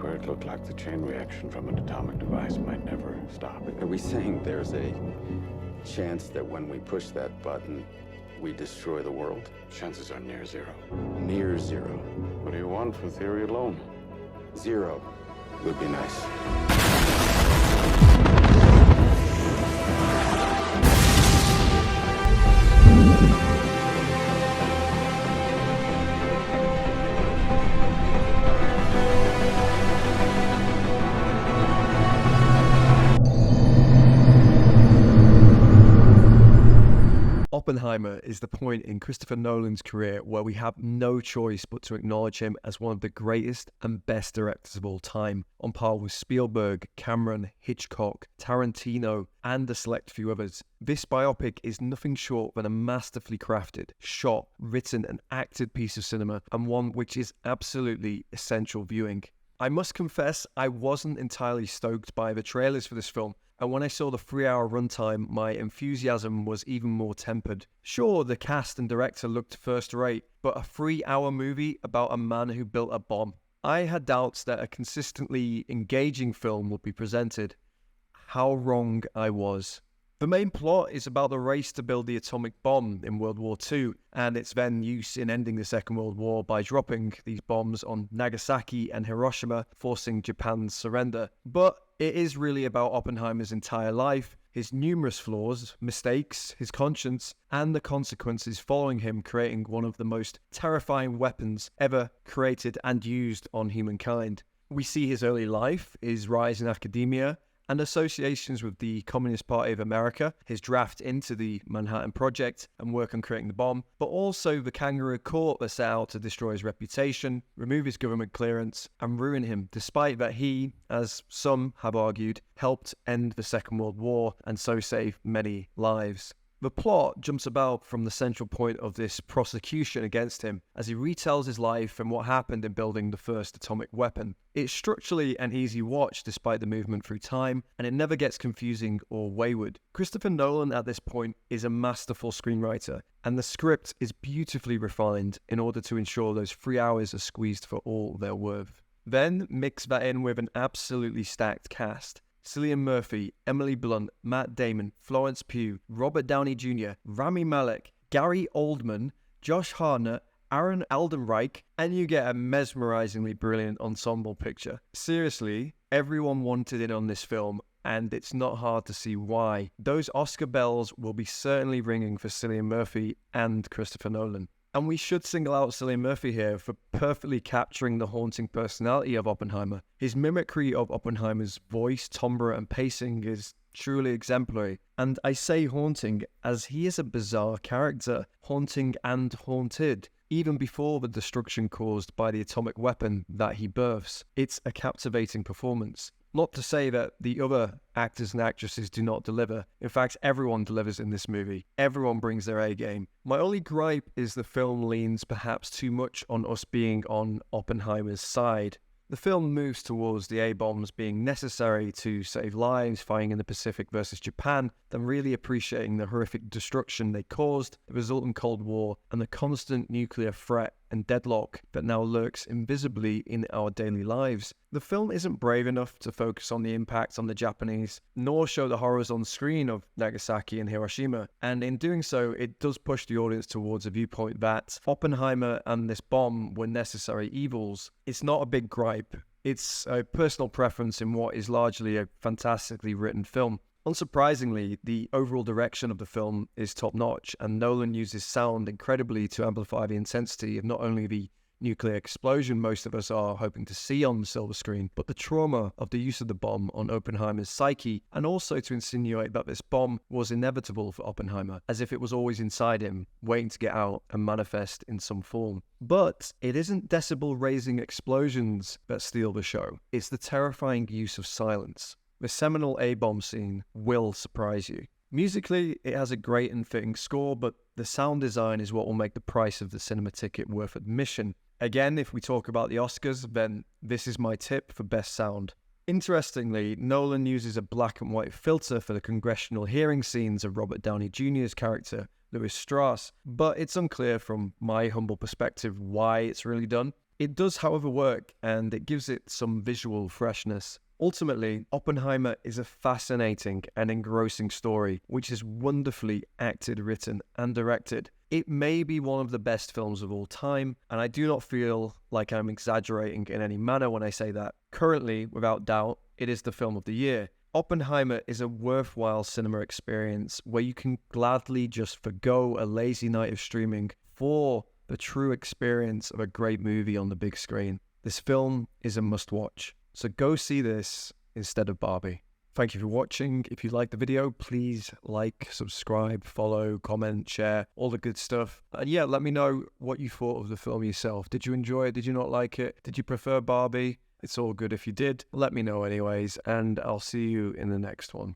where it looked like the chain reaction from an atomic device might never stop. Are we saying there's a chance that when we push that button, we destroy the world? Chances are near zero. Near zero. What do you want for theory alone? Zero would be nice. Oppenheimer is the point in Christopher Nolan's career where we have no choice but to acknowledge him as one of the greatest and best directors of all time, on par with Spielberg, Cameron, Hitchcock, Tarantino, and a select few others. This biopic is nothing short than a masterfully crafted, shot, written, and acted piece of cinema, and one which is absolutely essential viewing. I must confess, I wasn't entirely stoked by the trailers for this film, and when I saw the 3-hour runtime, my enthusiasm was even more tempered. Sure, the cast and director looked first-rate, but a 3-hour movie about a man who built a bomb. I had doubts that a consistently engaging film would be presented. How wrong I was. The main plot is about the race to build the atomic bomb in World War II, and its then use in ending the Second World War by dropping these bombs on Nagasaki and Hiroshima, forcing Japan's surrender. But it is really about Oppenheimer's entire life, his numerous flaws, mistakes, his conscience, and the consequences following him creating one of the most terrifying weapons ever created and used on humankind. We see his early life, his rise in academia, and associations with the Communist Party of America, his draft into the Manhattan Project and work on creating the bomb, but also the kangaroo court that set out to destroy his reputation, remove his government clearance, and ruin him, despite that he, as some have argued, helped end the Second World War and so save many lives. The plot jumps about from the central point of this prosecution against him as he retells his life and what happened in building the first atomic weapon. It's structurally an easy watch despite the movement through time, and it never gets confusing or wayward. Christopher Nolan at this point is a masterful screenwriter, and the script is beautifully refined in order to ensure those 3 hours are squeezed for all their worth. Then mix that in with an absolutely stacked cast. Cillian Murphy, Emily Blunt, Matt Damon, Florence Pugh, Robert Downey Jr., Rami Malek, Gary Oldman, Josh Hartnett, Aaron Aldenreich, and you get a mesmerizingly brilliant ensemble picture. Seriously, everyone wanted in on this film, and it's not hard to see why. Those Oscar bells will be certainly ringing for Cillian Murphy and Christopher Nolan. And we should single out Cillian Murphy here for perfectly capturing the haunting personality of Oppenheimer. His mimicry of Oppenheimer's voice, timbre, and pacing is truly exemplary. And I say haunting as he is a bizarre character, haunting and haunted, even before the destruction caused by the atomic weapon that he births. It's a captivating performance. Not to say that the other actors and actresses do not deliver. In fact, everyone delivers in this movie. Everyone brings their A game. My only gripe is the film leans perhaps too much on us being on Oppenheimer's side. The film moves towards the A-bombs being necessary to save lives fighting in the Pacific versus Japan, than really appreciating the horrific destruction they caused, the resultant Cold War, and the constant nuclear threat and deadlock that now lurks invisibly in our daily lives. The film isn't brave enough to focus on the impact on the Japanese, nor show the horrors on screen of Nagasaki and Hiroshima, and in doing so, it does push the audience towards a viewpoint that Oppenheimer and this bomb were necessary evils. It's not a big gripe. It's a personal preference in what is largely a fantastically written film. Unsurprisingly, the overall direction of the film is top-notch, and Nolan uses sound incredibly to amplify the intensity of not only the nuclear explosion most of us are hoping to see on the silver screen, but the trauma of the use of the bomb on Oppenheimer's psyche, and also to insinuate that this bomb was inevitable for Oppenheimer, as if it was always inside him, waiting to get out and manifest in some form. But it isn't decibel-raising explosions that steal the show. It's the terrifying use of silence. The seminal A-bomb scene will surprise you. Musically, it has a great and fitting score, but the sound design is what will make the price of the cinema ticket worth admission. Again, if we talk about the Oscars, then this is my tip for best sound. Interestingly, Nolan uses a black and white filter for the congressional hearing scenes of Robert Downey Jr.'s character, Louis Strauss, but it's unclear from my humble perspective why it's really done. It does, however, work, and it gives it some visual freshness. Ultimately, Oppenheimer is a fascinating and engrossing story, which is wonderfully acted, written, and directed. It may be one of the best films of all time, and I do not feel like I'm exaggerating in any manner when I say that. Currently, without doubt, it is the film of the year. Oppenheimer is a worthwhile cinema experience where you can gladly just forgo a lazy night of streaming for the true experience of a great movie on the big screen. This film is a must-watch, so go see this instead of Barbie. Thank you for watching. If you liked the video, please like, subscribe, follow, comment, share, all the good stuff. And yeah, let me know what you thought of the film yourself. Did you enjoy it? Did you not like it? Did you prefer Barbie? It's all good if you did. Let me know anyways, and I'll see you in the next one.